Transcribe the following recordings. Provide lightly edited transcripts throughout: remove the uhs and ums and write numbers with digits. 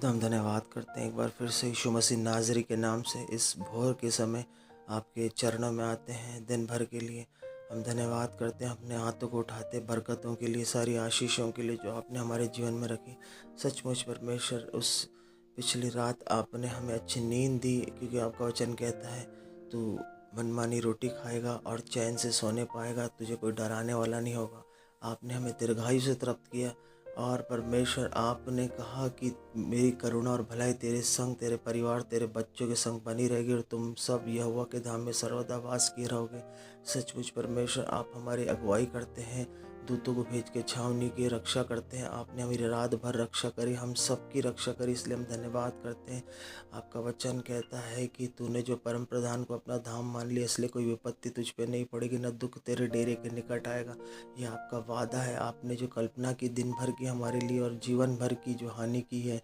खुदा हम धन्यवाद करते हैं एक बार फिर से यीशु मसीह नाज़री के नाम से इस भोर के समय आपके चरणों में आते हैं दिन भर के लिए। हम धन्यवाद करते हैं अपने हाथों को उठाते बरकतों के लिए, सारी आशीषों के लिए जो आपने हमारे जीवन में रखी। सचमुच परमेश्वर, उस पिछली रात आपने हमें अच्छी नींद दी, क्योंकि आपका वचन कहता है तू मनमानी रोटी खाएगा और चैन से सोने पाएगा, तुझे कोई डराने वाला नहीं होगा। आपने हमें दीर्घायु से तृप्त किया और परमेश्वर आपने कहा कि मेरी करुणा और भलाई तेरे संग, तेरे परिवार, तेरे बच्चों के संग बनी रहेगी और तुम सब यहोवा के धाम में सर्वदा वास किए रहोगे। सचमुच परमेश्वर, आप हमारी अगुवाई करते हैं, दूतों को भेज के छावनी की रक्षा करते हैं। आपने हमारी रात भर रक्षा करी, हम सबकी रक्षा करी, इसलिए हम धन्यवाद करते हैं। आपका वचन कहता है कि तूने जो परम प्रधान को अपना धाम मान लिया, इसलिए कोई विपत्ति तुझ पे नहीं पड़ेगी, न दुख तेरे डेरे के निकट आएगा। ये आपका वादा है। आपने जो कल्पना की दिन भर की हमारे लिए और जीवन भर की जो हानि की है,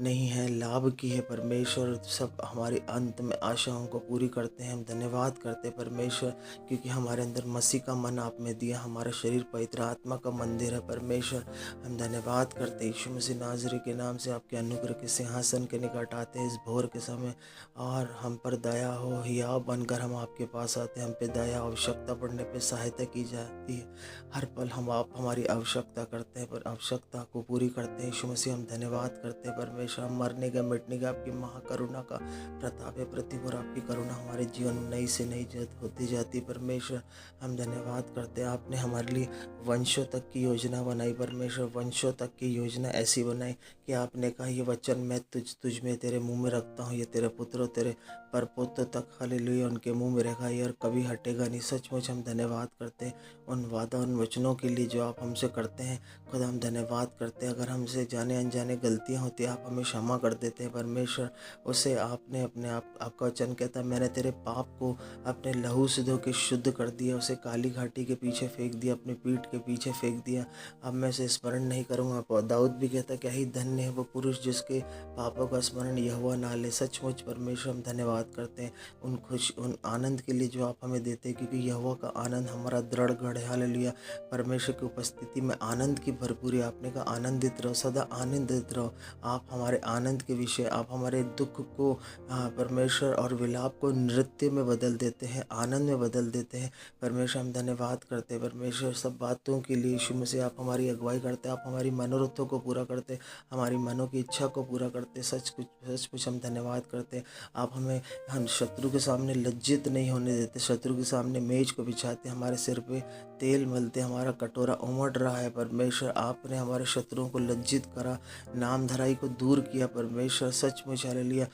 नहीं है, लाभ की है परमेश्वर, सब हमारे अंत में आशाओं को पूरी करते हैं। हम धन्यवाद करते हैं परमेश्वर, क्योंकि हमारे अंदर मसीह का मन आप में दिया, हमारा शरीर पवित्र आत्मा का मंदिर है परमेश्वर। हम धन्यवाद करते हैं यीशु मसीह नाज़री के नाम से आपके अनुग्रह के सिंहासन के निकट आते हैं इस भोर के समय, और हम पर दया हो, हियाव बनकर हम आपके पास आते हैं। हम पे दया, आवश्यकता पड़ने पे सहायता की जाती है। हर पल आप हमारी आवश्यकता करते हैं, पर आवश्यकता को पूरी करते हैं। यीशु मसीह हम धन्यवाद करते हैं परमेश्वर। हम मरने का मिटने का आपकी महाकरुणा का प्रताप है पृथ्वी पर, आपकी करुणा हमारे जीवन में नई से नई होती जाती है परमेश्वर। हम धन्यवाद करते हैं, आपने हमारे लिए वंशों तक की योजना बनाई परमेश्वर। वंशों तक की योजना ऐसी बनाई कि आपने कहा ये वचन मैं तुझ में तेरे मुंह में रखता हूँ, ये तेरे पुत्रों तेरे परपोतों तक हालेलुया उनके मुंह में रहेगा, ये और कभी हटेगा नहीं। सचमुच हम धन्यवाद करते हैं उन वादा, उन वचनों के लिए जो आप हमसे करते हैं। खुदा हम धन्यवाद करते हैं, अगर हमसे जाने अनजाने गलतियां होती हैं आप हमें क्षमा कर देते हैं परमेश्वर। उसे आपने अपने आपका वचन कहता है मैंने तेरे पाप को अपने लहू से धो के शुद्ध कर दिया, उसे काली घाटी के पीछे फेंक दिया, अपनी पीठ के पीछे फेंक दिया। अब मैं उसे स्मरण नहीं करूँगा। दाऊद भी कहता क्या ही धन्य है वो पुरुष जिसके पापों का स्मरण यहोवा ना ले। सचमुच परमेश्वर हम धन्यवाद करते हैं उन आनंद के लिए जो आप हमें देते हैं, क्योंकि यहोवा का आनंद हमारा दृढ़ गढ़ है। हालेलुया, परमेश्वर की उपस्थिति में आनंद की भरपूरी। आपने कहा आनंदित रहो, सदा आनंदित रहो। आप हमारे आनंद के विषय, आप हमारे दुख को परमेश्वर और विलाप को नृत्य में बदल देते हैं, आनंद में बदल देते हैं परमेश्वर। हम धन्यवाद करते हैं परमेश्वर सब बातों के लिए। यीशु मसीह आप हमारी अगुवाई करते हैं, आप हमारी मनोरथों को पूरा करते, हमारी मनों की इच्छा को पूरा करते। सच कुछ हम धन्यवाद करते हैं। आप हमें हम शत्रु के सामने लज्जित नहीं होने देते, शत्रु के सामने मेज को बिछाते, हमारे सिर पे तेल मलते, हमारा कटोरा उमड़ रहा है परमेश्वर। आपने हमारे शत्रुओं को लज्जित करा, नाम धराई को दूर किया परमेश्वर। सचमुच हालेलुया,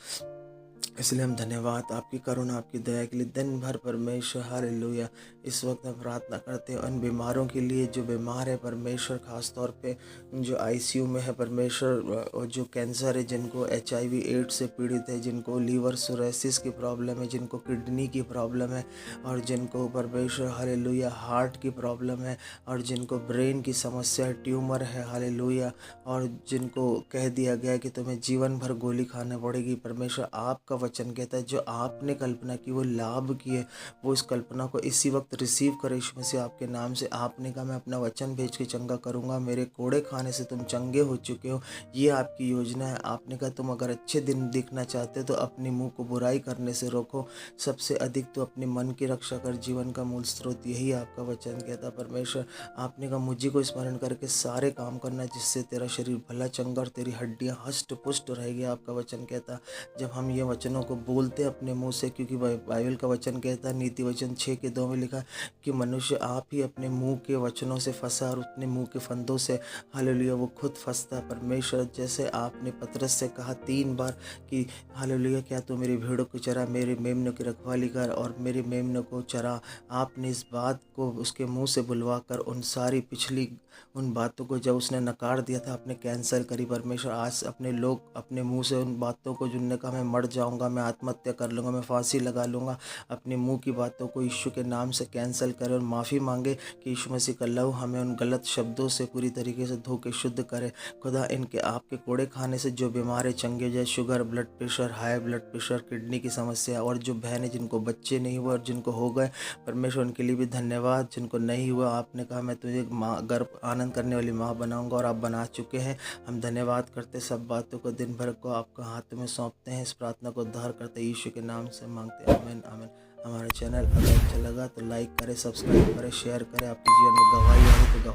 इसलिए हम धन्यवाद आपकी करुणा, आपकी दया के लिए दिन भर परमेश्वर। हालेलुया, इस वक्त हम प्रार्थना करते हैं उन बीमारों के लिए जो बीमार है परमेश्वर, खास तौर पे जो आईसीयू में है परमेश्वर, और जो कैंसर है, जिनको HIV एड्स से पीड़ित है, जिनको लीवर सोरेसिस की प्रॉब्लम है, जिनको किडनी की प्रॉब्लम है, और जिनको परमेश्वर हालेलुया हार्ट की प्रॉब्लम है, और जिनको ब्रेन की समस्या है, ट्यूमर है हालेलुया, और जिनको कह दिया गया कि तुम्हें जीवन भर गोली खाना पड़ेगी परमेश्वर। आपका वचन कहता है जो आपने कल्पना की वो लाभ की है, वो इस कल्पना को इसी वक्त रिसीव करे यीशु मसीह आपके नाम से। आपने कहा मैं अपना वचन भेज के चंगा करूंगा, मेरे कोड़े खाने से तुम चंगे हो चुके हो, ये आपकी योजना है। आपने कहा तुम अगर अच्छे दिन देखना चाहते हो तो अपने मुंह को बुराई करने से रोको, सबसे अधिक तो अपने मन की रक्षा कर, जीवन का मूल स्रोत यही आपका वचन कहता परमेश्वर। आपने कहा मुझे को स्मरण करके सारे काम करना, जिससे तेरा शरीर भला चंगा और तेरी हड्डियां हष्ट पुष्ट रहेगी। आपका वचन कहता जब हम ये वचनों को बोलते अपने मुंह से, क्योंकि बाइबल का वचन कहता है नीति वचन 6:2 में लिखा कि मनुष्य आप ही अपने मुंह के वचनों से फंसा और अपने मुंह के फंदों से हालेलुया वो खुद फंसता है परमेश्वर। जैसे आपने पतरस से कहा 3 बार कि हालेलुया क्या तू मेरी भेड़ों को चरा, मेरे मेमनों की रखवाली कर और मेरे मेमनों को चरा। आपने इस बात को उसके मुंह से बुलवा कर उन सारी पिछली उन बातों को जब उसने नकार दिया था आपने कैंसिल करी परमेश्वर। आज अपने लोग अपने मुंह से उन बातों को, जिनने कहा मैं मर जाऊंगा, जाऊँगा, मैं आत्महत्या कर लूँगा, मैं फांसी लगा लूँगा। अपनी मुँह की बातों को यीशु के नाम से कैंसिल करें और माफ़ी मांगे कि यीशु मसीह का लहू हमें उन गलत शब्दों से पूरी तरीके से धो के शुद्ध करे। खुदा इनके आपके कोड़े खाने से जो बीमारी चंगे जाए, sugar, blood pressure, high blood pressure, kidney की समस्या, और जो बहनें जिनको बच्चे नहीं हुए और जिनको हो गए, परमेश्वर उनके लिए भी धन्यवाद। जिनको नहीं हुआ, आपने कहा मैं तुझे माँ गर्भ आनंद करने वाली माँ बनाऊंगा, और आप बना चुके हैं। हम धन्यवाद करते सब बातों को, दिन भर को आपका हाथ में सौंपते हैं। इस प्रार्थना को उद्धार करते यीशु के नाम से मांगते हैं, आमीन आमीन। हमारा चैनल अगर अच्छा लगा तो लाइक करें, सब्सक्राइब करें, शेयर करें। आपके जीवन में गवाही आई तो